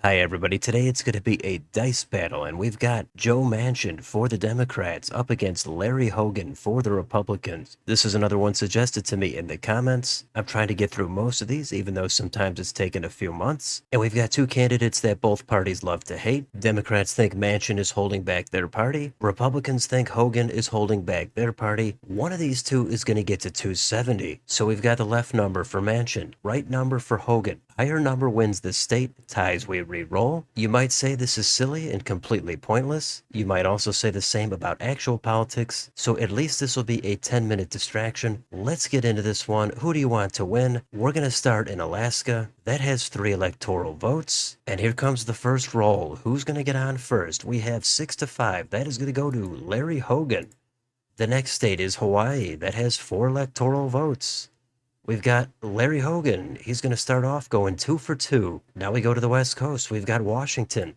Hi everybody, today it's going to be a dice battle and we've got Joe Manchin for the Democrats up against Larry Hogan for the Republicans. This is another one suggested to me in the comments. I'm trying to get through most of these even though sometimes it's taken a few months. And we've got two candidates that both parties love to hate. Democrats think Manchin is holding back their party. Republicans think Hogan is holding back their party. One of these two is going to get to 270. So we've got the left number for Manchin, right number for Hogan. Higher number wins the state, ties we re-roll. You might say this is silly and completely pointless. You might also say the same about actual politics, so at least this will be a 10-minute distraction. Let's get into this one. Who do you want to win? We're going to start in Alaska. That has 3 electoral votes. And here comes the first roll. Who's going to get on first? We have 6-5. That is going to go to Larry Hogan. The next state is Hawaii. That has 4 electoral votes. We've got Larry Hogan. He's going to start off going 2 for 2. Now we go to the West Coast. We've got Washington.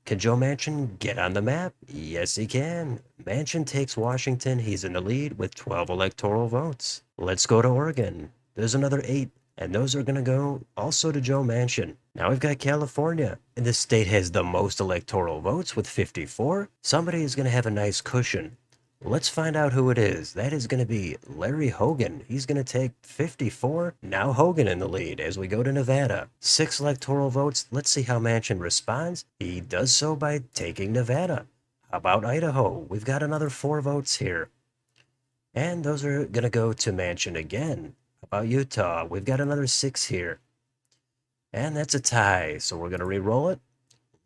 Can Joe Manchin get on the map? Yes, he can. Manchin takes Washington. He's in the lead with 12 electoral votes. Let's go to Oregon. There's another 8, and those are going to go also to Joe Manchin. Now we've got California, and this state has the most electoral votes with 54. Somebody is going to have a nice cushion. Let's find out who it is. That is going to be Larry Hogan. He's going to take 54. Now Hogan in the lead as we go to Nevada. 6 electoral votes. Let's see how Manchin responds. He does so by taking Nevada. How about Idaho? We've got another 4 votes here. And those are going to go to Manchin again. How about Utah? We've got another 6 here. And that's a tie, so we're going to re-roll it.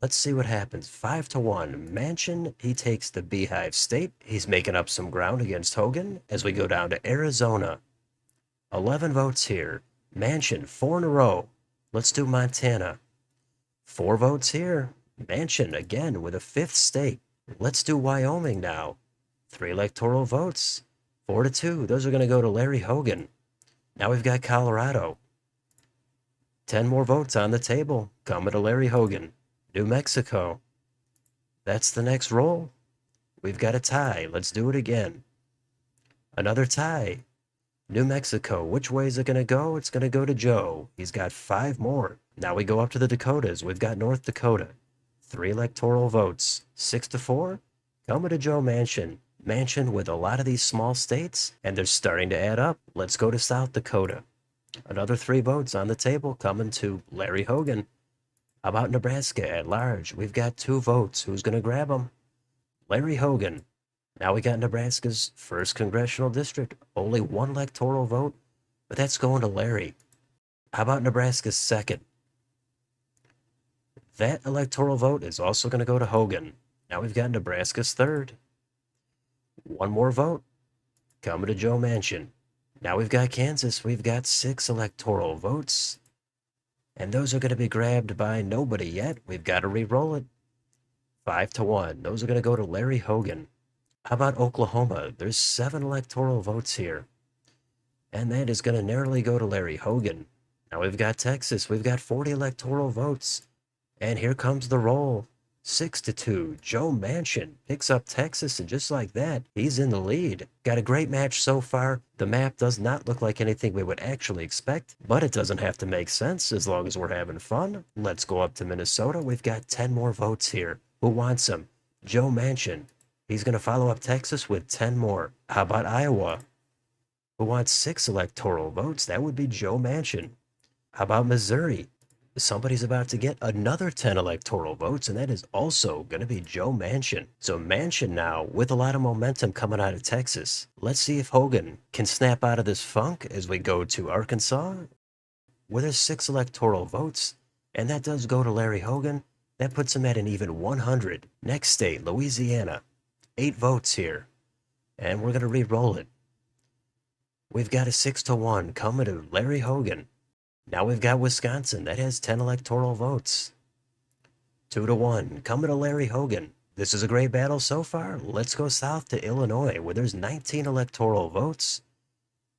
Let's see what happens. 5-1. Manchin, he takes the Beehive State. He's making up some ground against Hogan as we go down to Arizona. 11 votes here. Manchin, 4 in a row. Let's do Montana. 4 votes here. Manchin again with a 5th state. Let's do Wyoming now. 3 electoral votes. 4-2. Those are going to go to Larry Hogan. Now we've got Colorado. 10 more votes on the table. Coming to Larry Hogan. New Mexico. That's the next roll. We've got a tie. Let's do it again. Another tie. New Mexico. Which way is it going to go? It's going to go to Joe. He's got 5 more. Now we go up to the Dakotas. We've got North Dakota. 3 electoral votes. 6-4. Coming to Joe Manchin. Manchin with a lot of these small states, and they're starting to add up. Let's go to South Dakota. Another 3 votes on the table coming to Larry Hogan. How about Nebraska at large? We've got 2 votes. Who's going to grab them? Larry Hogan. Now we got Nebraska's 1st congressional district. Only 1 electoral vote, but that's going to Larry. How about Nebraska's 2nd? That electoral vote is also going to go to Hogan. Now we've got Nebraska's 3rd. 1 more vote. Coming to Joe Manchin. Now we've got Kansas. We've got 6 electoral votes. And those are going to be grabbed by nobody yet. We've got to re-roll it. 5-1. Those are going to go to Larry Hogan. How about Oklahoma? There's 7 electoral votes here. And that is going to narrowly go to Larry Hogan. Now we've got Texas. We've got 40 electoral votes. And here comes the roll. 6-2. Joe Manchin picks up Texas, and just like that, he's in the lead. Got a great match so far. The map does not look like anything we would actually expect, but it doesn't have to make sense as long as we're having fun. Let's go up to Minnesota. We've got 10 more votes here. Who wants them? Joe Manchin. He's going to follow up Texas with 10 more. How about Iowa? Who wants 6 electoral votes? That would be Joe Manchin. How about Missouri? Somebody's about to get another 10 electoral votes, and that is also going to be Joe Manchin. So Manchin now with a lot of momentum coming out of Texas. Let's see if Hogan can snap out of this funk as we go to Arkansas, where there's 6 electoral votes, and that does go to Larry Hogan. That puts him at an even 100. Next state, Louisiana. 8 votes here, and we're going to re-roll it. We've got a 6-1 coming to Larry Hogan. Now we've got Wisconsin. That has 10 electoral votes. 2-1. Coming to Larry Hogan. This is a great battle so far. Let's go south to Illinois, where there's 19 electoral votes.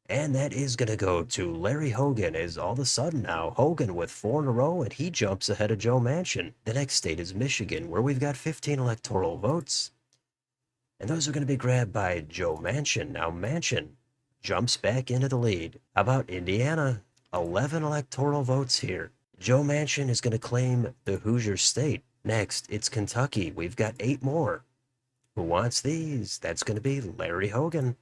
And that is going to go to Larry Hogan, as all of a sudden now Hogan with 4 in a row, and he jumps ahead of Joe Manchin. The next state is Michigan, where we've got 15 electoral votes. And those are going to be grabbed by Joe Manchin. Now Manchin jumps back into the lead. How about Indiana? 11 electoral votes here. Joe Manchin is going to claim the Hoosier state. Next, it's Kentucky. We've got 8 more. Who wants these? That's going to be Larry Hogan.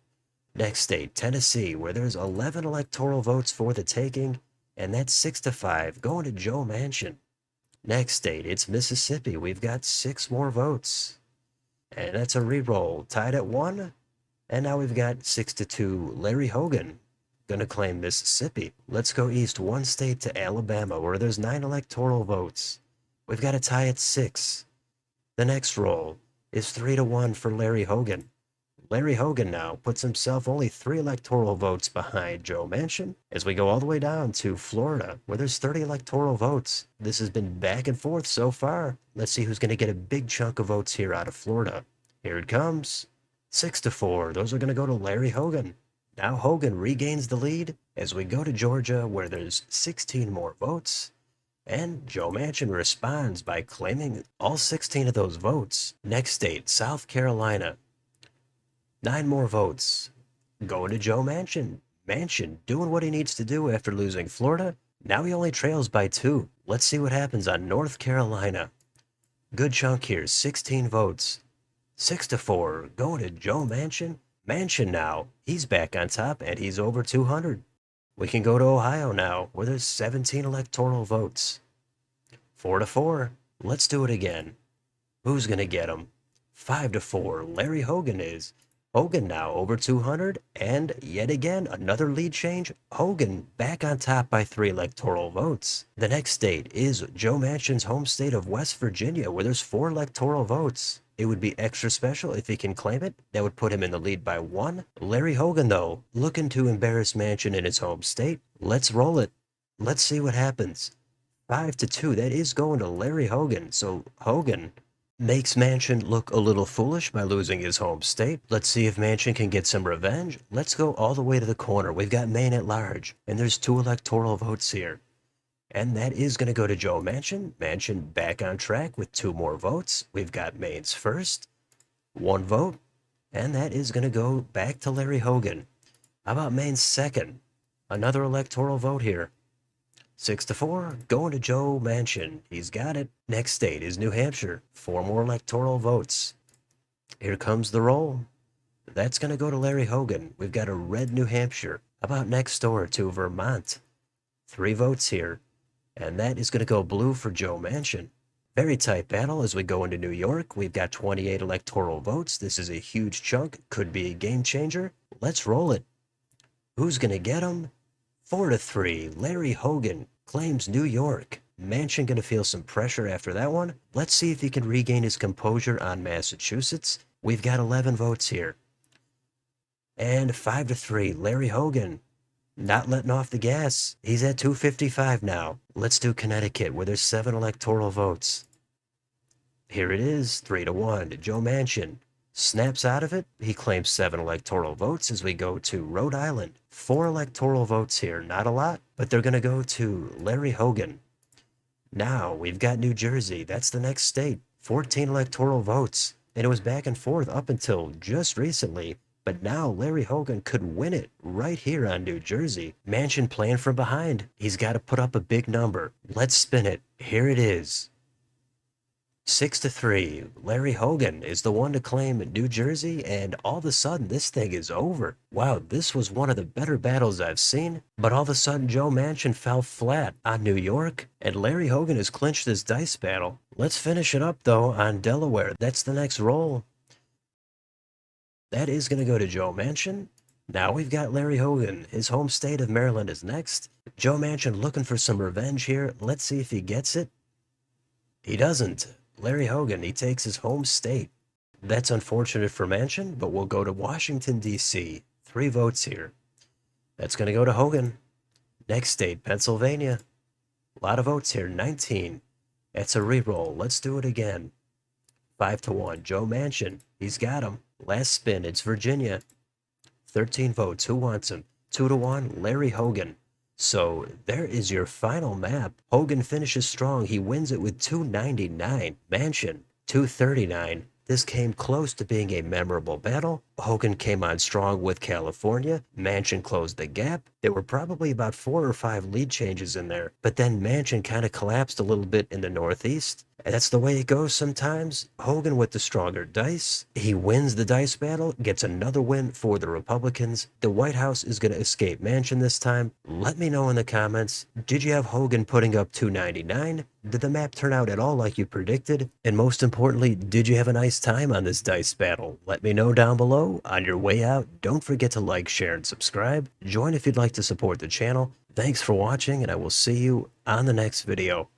Next state, Tennessee, where there's 11 electoral votes for the taking, and that's 6-5 going to Joe Manchin. Next state, it's Mississippi. We've got 6 more votes. And that's a re-roll, tied at 1. And now we've got 6-2, Larry Hogan gonna claim Mississippi. Let's go east 1 state to Alabama, where there's 9 electoral votes. We've got a tie at 6. The next roll is 3-1 for Larry Hogan. Larry Hogan now puts himself only 3 electoral votes behind Joe Manchin as we go all the way down to Florida, where there's 30 electoral votes. This has been back and forth so far. Let's see who's going to get a big chunk of votes here out of Florida. Here it comes. 6-4. Those are going to go to Larry Hogan. Now Hogan regains the lead as we go to Georgia, where there's 16 more votes. And Joe Manchin responds by claiming all 16 of those votes. Next state, South Carolina. 9 more votes going to Joe Manchin. Manchin doing what he needs to do after losing Florida. Now he only trails by 2. Let's see what happens on North Carolina. Good chunk here, 16 votes. 6-4 going to Joe Manchin. Manchin now, he's back on top and he's over 200. We can go to Ohio now, where there's 17 electoral votes. 4-4. Let's do it again. Who's gonna get him? 5-4. Larry Hogan is. Hogan now over 200, and yet again, another lead change. Hogan back on top by 3 electoral votes. The next state is Joe Manchin's home state of West Virginia, where there's 4 electoral votes. It would be extra special if he can claim it. That would put him in the lead by 1. Larry Hogan, though, looking to embarrass Manchin in his home state. Let's roll it. Let's see what happens. 5-2, that is going to Larry Hogan. So Hogan makes Manchin look a little foolish by losing his home state. Let's see if Manchin can get some revenge. Let's go all the way to the corner. We've got Maine at large, and there's 2 electoral votes here. And that is going to go to Joe Manchin. Manchin back on track with 2 more votes. We've got Maine's first, 1 vote, and that is going to go back to Larry Hogan. How about Maine's second? Another electoral vote here. 6-4, going to Joe Manchin. He's got it. Next state is New Hampshire. 4 more electoral votes. Here comes the roll. That's going to go to Larry Hogan. We've got a red New Hampshire. How about next door to Vermont? 3 votes here. And that is going to go blue for Joe Manchin. Very tight battle as we go into New York. We've got 28 electoral votes. This is a huge chunk. Could be a game changer. Let's roll it. Who's going to get him? 4-3. Larry Hogan claims New York. Manchin going to feel some pressure after that one. Let's see if he can regain his composure on Massachusetts. We've got 11 votes here. And 5-3. Larry Hogan not letting off the gas. He's at 255 now. Let's do Connecticut, where there's 7 electoral votes. Here it is, 3-1. Joe Manchin snaps out of it. He claims 7 electoral votes as we go to Rhode Island. 4 electoral votes here. Not a lot, but they're going to go to Larry Hogan. Now we've got New Jersey. That's the next state. 14 electoral votes. And it was back and forth up until just recently. But now Larry Hogan could win it right here on New Jersey. Manchin playing from behind. He's got to put up a big number. Let's spin it. Here it is. 6-3. Larry Hogan is the one to claim New Jersey, and all of a sudden this thing is over. Wow, this was one of the better battles I've seen, but all of a sudden Joe Manchin fell flat on New York, and Larry Hogan has clinched this dice battle. Let's finish it up, though, on Delaware. That's the next roll. That is going to go to Joe Manchin. Now we've got Larry Hogan. His home state of Maryland is next. Joe Manchin looking for some revenge here. Let's see if he gets it. He doesn't. Larry Hogan, he takes his home state. That's unfortunate for Manchin, but we'll go to Washington, D.C. 3 votes here. That's going to go to Hogan. Next state, Pennsylvania. A lot of votes here, 19. That's a re-roll. Let's do it again. 5-1. Joe Manchin. He's got him. Last spin, it's Virginia. 13 votes. Who wants him? 2-1. Larry Hogan. So there is your final map. Hogan finishes strong. He wins it with 299. Manchin, 239. This came close to being a memorable battle, Hogan came on strong with California. Manchin closed the gap. There were probably about 4 or 5 lead changes in there, but then Manchin kind of collapsed a little bit in the Northeast. And that's the way it goes sometimes. Hogan with the stronger dice. He wins the dice battle, gets another win for the Republicans. The White House is going to escape Manchin this time. Let me know in the comments, did you have Hogan putting up 299? Did the map turn out at all like you predicted? And most importantly, did you have a nice time on this dice battle? Let me know down below. On your way out, don't forget to like, share, and subscribe. Join if you'd like to support the channel. Thanks for watching, and I will see you on the next video.